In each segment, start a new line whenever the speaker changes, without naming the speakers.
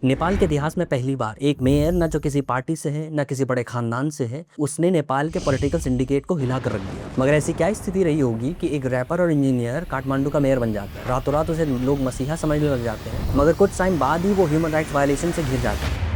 नेपाल के इतिहास में पहली बार एक मेयर न जो किसी पार्टी से है न किसी बड़े खानदान से है, उसने नेपाल के पॉलिटिकल सिंडिकेट को हिला कर रख दिया। मगर ऐसी क्या स्थिति रही होगी कि एक रैपर और इंजीनियर काठमांडू का मेयर बन जाता है। रातों रात उसे लोग मसीहा समझने लग जाते हैं, मगर कुछ टाइम बाद ही वो ह्यूमन राइट्स वायलेशन से घिर जाता है।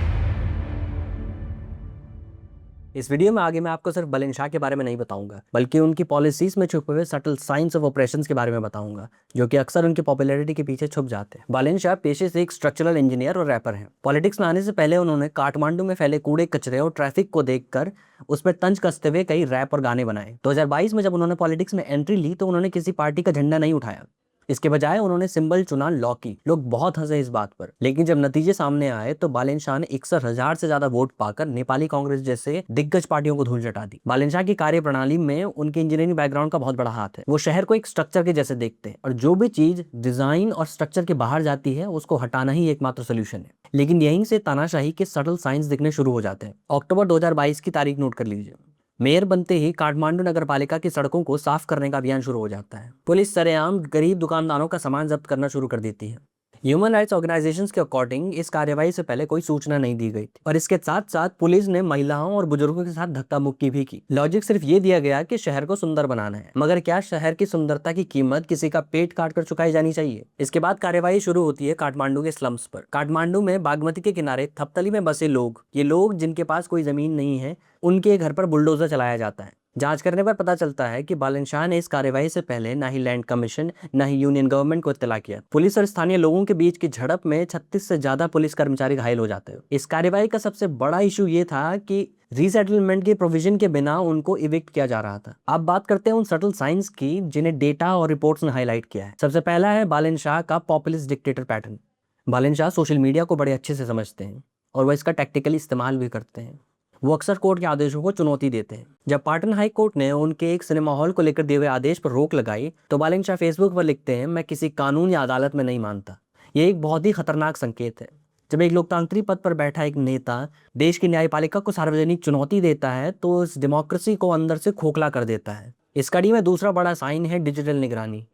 इस वीडियो में आगे मैं आपको सिर्फ बालेन शाह के बारे में नहीं बताऊंगा, बल्कि उनकी पॉलिसीज में छुपे हुए सटल साइंस ऑफ ऑपरेशंस के बारे में बताऊंगा, जो कि अक्सर उनकी पॉपुलैरिटी के पीछे छुप जाते हैं। बालेन शाह पेशे से एक स्ट्रक्चरल इंजीनियर और रैपर हैं। पॉलिटिक्स में आने से पहले उन्होंने काठमांडू में फैले कूड़े कचरे और ट्रैफिक को देखकर उस पर तंज कसते हुए कई रैप और गाने बनाए। 2022 में जब उन्होंने पॉलिटिक्स में एंट्री ली तो उन्होंने किसी पार्टी का झंडा नहीं उठाया। इसके बजाय उन्होंने सिंबल चुना लॉ की। लोग बहुत हंसे इस बात पर, लेकिन जब नतीजे सामने आए तो बालेन शाह ने 61,000 से ज्यादा वोट पाकर नेपाली कांग्रेस जैसे दिग्गज पार्टियों को धूल चटा दी। बालेन शाह की कार्यप्रणाली में उनके इंजीनियरिंग बैकग्राउंड का बहुत बड़ा हाथ है। वो शहर को एक स्ट्रक्चर के जैसे देखते हैं और जो भी चीज डिजाइन और स्ट्रक्चर के बाहर जाती है उसको हटाना ही एकमात्र सोल्यूशन है। लेकिन यहीं से तानाशाही के सटल साइंस दिखने शुरू हो जाते हैं। अक्टूबर 2022 की तारीख नोट कर लीजिए। मेयर बनते ही काठमांडू नगर पालिका की सड़कों को साफ करने का अभियान शुरू हो जाता है। पुलिस सरेआम गरीब दुकानदारों का सामान जब्त करना शुरू कर देती है। ह्यूमन राइट्स ऑर्गेनाइजेशंस के अकॉर्डिंग इस कार्यवाही से पहले कोई सूचना नहीं दी गई थी, और इसके साथ साथ पुलिस ने महिलाओं और बुजुर्गों के साथ धक्का मुक्की भी की। लॉजिक सिर्फ ये दिया गया कि शहर को सुंदर बनाना है, मगर क्या शहर की सुंदरता की कीमत किसी का पेट काट कर चुकाई जानी चाहिए? इसके बाद कार्यवाही शुरू होती है काठमांडू के स्लम्स पर। काठमांडू में बागमती के किनारे थपतली में बसे लोग, ये लोग जिनके पास कोई जमीन नहीं है, उनके घर पर बुलडोजर चलाया जाता है। जांच करने पर पता चलता है कि बालेन शाह ने इस कार्यवाही से पहले ना ही लैंड कमीशन ना ही यूनियन गवर्नमेंट को इत्तला किया। पुलिस और स्थानीय लोगों के बीच की झड़प में 36 से ज्यादा पुलिस कर्मचारी घायल हो जाते हैं। इस कार्यवाही का सबसे बड़ा इशू ये था कि रीसेटलमेंट के प्रोविजन के बिना उनको इविक्ट किया जा रहा था। अब बात करते हैं उन सटल साइंस की जिन्हें डेटा और रिपोर्ट्स ने हाईलाइट किया है। सबसे पहला है बालेन शाह का populist dictator pattern. Balen Shah social media को बड़े अच्छे से समझते हैं और वह इसका टैक्टिकली इस्तेमाल भी करते हैं। वो अक्सर कोर्ट के आदेशों को चुनौती देते हैं। जब पाटन हाई कोर्ट ने उनके एक सिनेमा हॉल को लेकर दिए हुए आदेश पर रोक लगाई तो बालेन शाह फेसबुक पर लिखते हैं, मैं किसी कानून या अदालत में नहीं मानता। ये एक बहुत ही खतरनाक संकेत है। जब एक लोकतांत्रिक पद पर बैठा एक नेता देश की न्यायपालिका को सार्वजनिक चुनौती देता है तो इस डेमोक्रेसी को अंदर से खोखला कर देता है। इस कड़ी में दूसरा बड़ा साइन है डिजिटल निगरानी।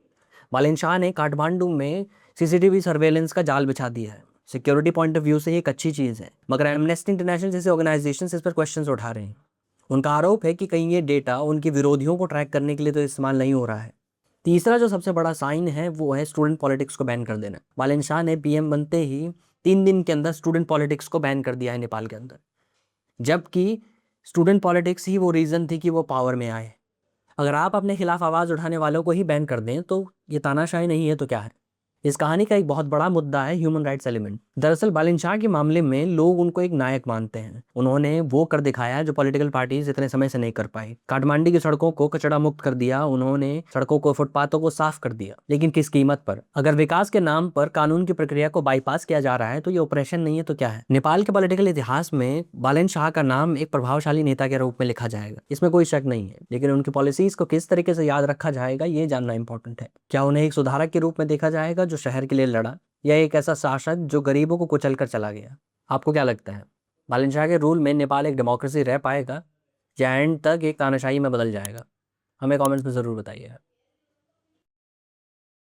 बालेन शाह ने काठमांडू में सीसीटीवी सर्वेलेंस का जाल बिछा दिया है। सिक्योरिटी पॉइंट ऑफ व्यू से ये एक अच्छी चीज़ है, मगर एमनेस्टी इंटरनेशनल जैसे ऑर्गेनाइजेशंस इस पर क्वेश्चंस उठा रहे हैं। उनका आरोप है कि कहीं ये डेटा उनके विरोधियों को ट्रैक करने के लिए तो इस्तेमाल नहीं हो रहा है। तीसरा जो सबसे बड़ा साइन है वो है स्टूडेंट पॉलिटिक्स को बैन कर देना। बालेन शाह ने पीएम बनते ही 3 दिन के अंदर स्टूडेंट पॉलिटिक्स को बैन कर दिया है नेपाल के अंदर, जबकि स्टूडेंट पॉलिटिक्स ही वो रीज़न थी कि वो पावर में आए। अगर आप अपने खिलाफ आवाज़ उठाने वालों को ही बैन कर दें तो ये तानाशाही नहीं है तो क्या है? इस कहानी का एक बहुत बड़ा मुद्दा है ह्यूमन राइट्स एलिमेंट। दरअसल बालेन शाह के मामले में लोग उनको एक नायक मानते हैं। उन्होंने वो कर दिखाया जो पॉलिटिकल पार्टीज इतने समय से नहीं कर पाई। काठमांडू की सड़कों को कचरा मुक्त कर दिया उन्होंने, सड़कों को फुटपाथों को साफ कर दिया, लेकिन किस कीमत पर? अगर विकास के नाम पर कानून की प्रक्रिया को बाईपास किया जा रहा है तो ये ऑपरेशन नहीं है तो क्या है? नेपाल के पॉलिटिकल इतिहास में बालेन शाह का नाम एक प्रभावशाली नेता के रूप में लिखा जाएगा, इसमें कोई शक नहीं है, लेकिन उनकी पॉलिसीज को किस तरीके से याद रखा जाएगा ये जानना इंपॉर्टेंट है। क्या उन्हें एक सुधारक के रूप में देखा जाएगा जो शहर के लिए लड़ा, या एक ऐसा शासक जो गरीबों को कुचल कर चला गया? आपको क्या लगता है? बालेन शाह के रूल में नेपाल एक डेमोक्रेसी रह पाएगा या एंड तक एक तानाशाही में बदल जाएगा? हमें कमेंट्स में ज़रूर बताइए।